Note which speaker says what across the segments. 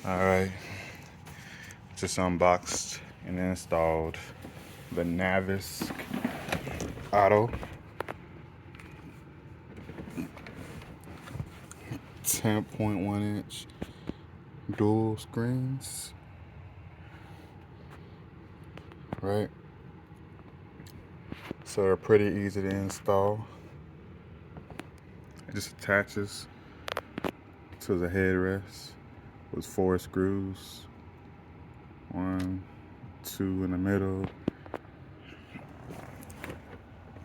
Speaker 1: Alright, just unboxed and installed the NAVISKAUTO 10.1-inch dual screens. Right, so they're pretty easy to install. It just attaches to the headrest with 4 screws, 1, 2 in the middle,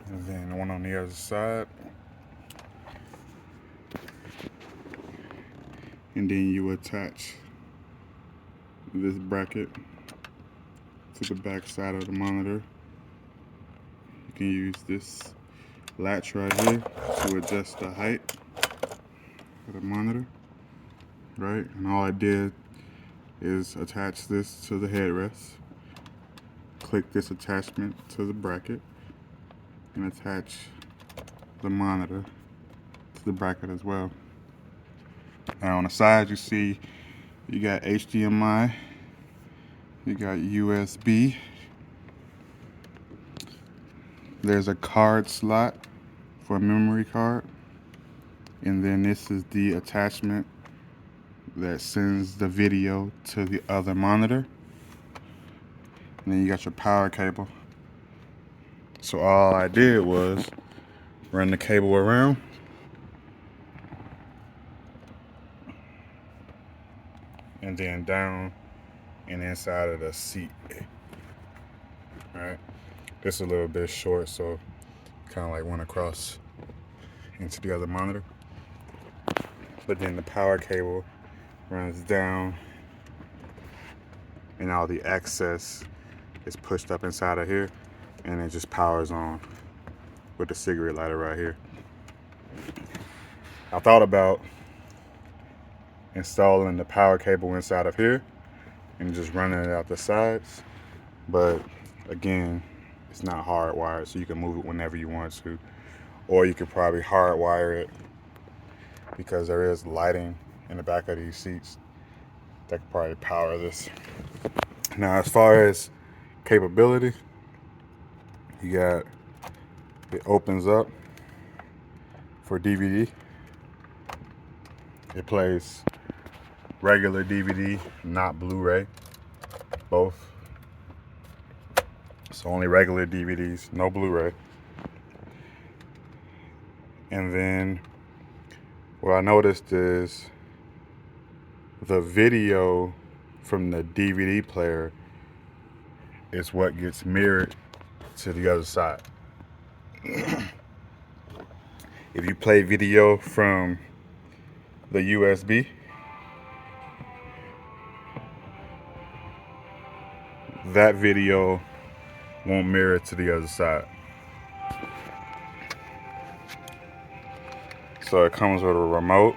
Speaker 1: and then 1 on the other side. And then you attach this bracket to the back side of the monitor. You can use this latch right here to adjust the height of the monitor, right? And all I did is attach this to the headrest, click this attachment to the bracket, and attach the monitor to the bracket as well. Now on the side you see you got HDMI, you got USB, there's a card slot for a memory card, and then this is the attachment that sends the video to the other monitor. And then you got your power cable. So all I did was run the cable around and then down and inside of the seat. Alright, this is a little bit short, so kind of like went across into the other monitor. But then the power cable runs down and all the access is pushed up inside of here, and it just powers on with the cigarette lighter right here. I thought about installing the power cable inside of here and just running it out the sides, but again, it's not hardwired, so you can move it whenever you want to, or you could probably hardwire it because there is lighting in the back of these seats that could probably power this. Now as far as capability, you got, it opens up for DVD. It plays regular DVD, not Blu-ray, both. So only regular DVDs, no Blu-ray. And then what I noticed is the video from the DVD player is what gets mirrored to the other side. If you play video from the USB, that video won't mirror to the other side. So it comes with a remote,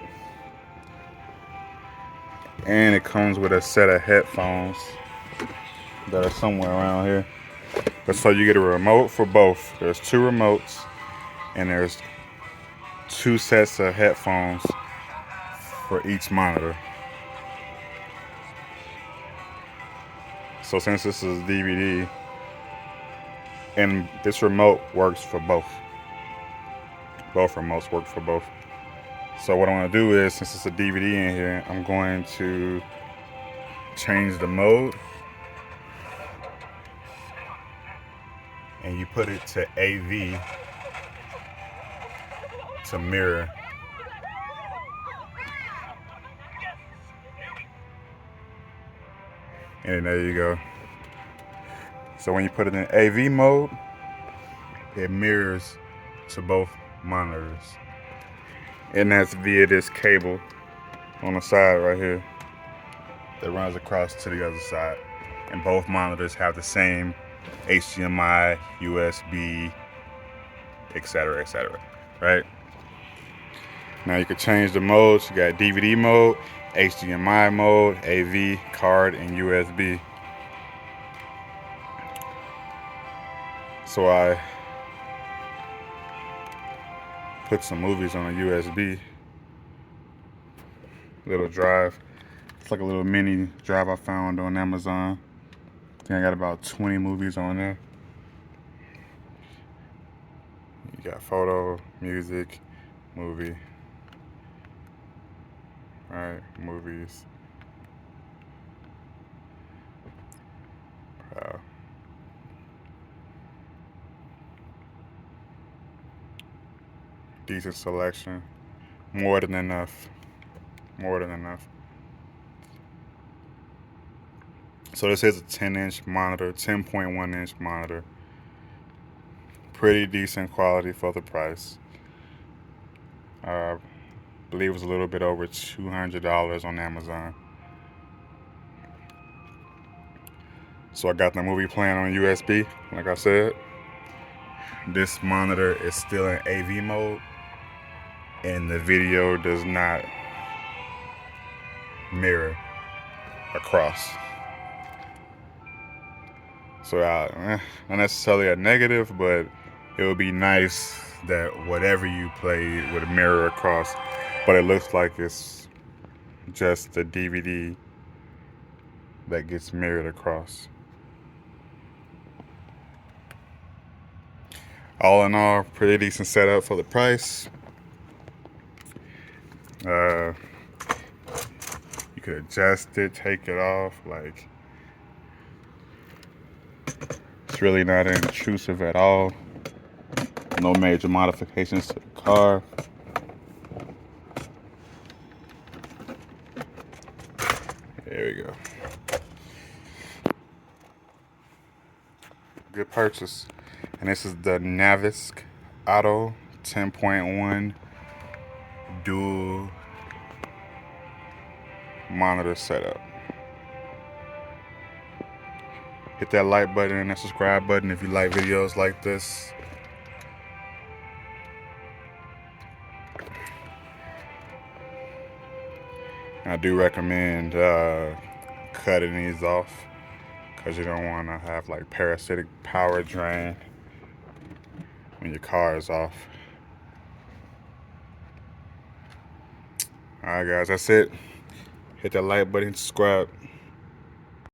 Speaker 1: and it comes with a set of headphones that are somewhere around here. But so you get a remote for both. There's 2 remotes, and there's 2 sets of headphones for each monitor. So since this is DVD, and this remote works for both. Both remotes work for both. So what I'm going to do is, since it's a DVD in here, I'm going to change the mode. And you put it to AV to mirror. And there you go. So when you put it in AV mode, it mirrors to both monitors. And that's via this cable on the side right here that runs across to the other side. And both monitors have the same HDMI, USB, etc., right? Now you can change the modes. You got DVD mode, HDMI mode, AV, card, and USB. So I put some movies on a USB little drive. It's like a little mini drive I found on Amazon. I think I got about 20 movies on there. You got photo, music, movie. Alright, movies. Decent selection. More than enough. More than enough. So this is a 10-inch monitor, 10.1-inch monitor. Pretty decent quality for the price. I believe it was a little bit over $200 on Amazon. So I got the movie playing on USB, like I said. This monitor is still in AV mode, and the video does not mirror across. So not necessarily a negative, but it would be nice that whatever you play would mirror across. But it looks like it's just the DVD that gets mirrored across. All in all, pretty decent setup for the price. You could adjust it, take it off, like it's really not intrusive at all. No major modifications to the car. There we go. Good purchase. And this is the NAVISKAUTO 10.1 dual monitor setup. Hit that like button and that subscribe button if you like videos like this. I do recommend cutting these off because you don't want to have like parasitic power drain when your car is off. Alright guys, that's it. Hit that like button, subscribe.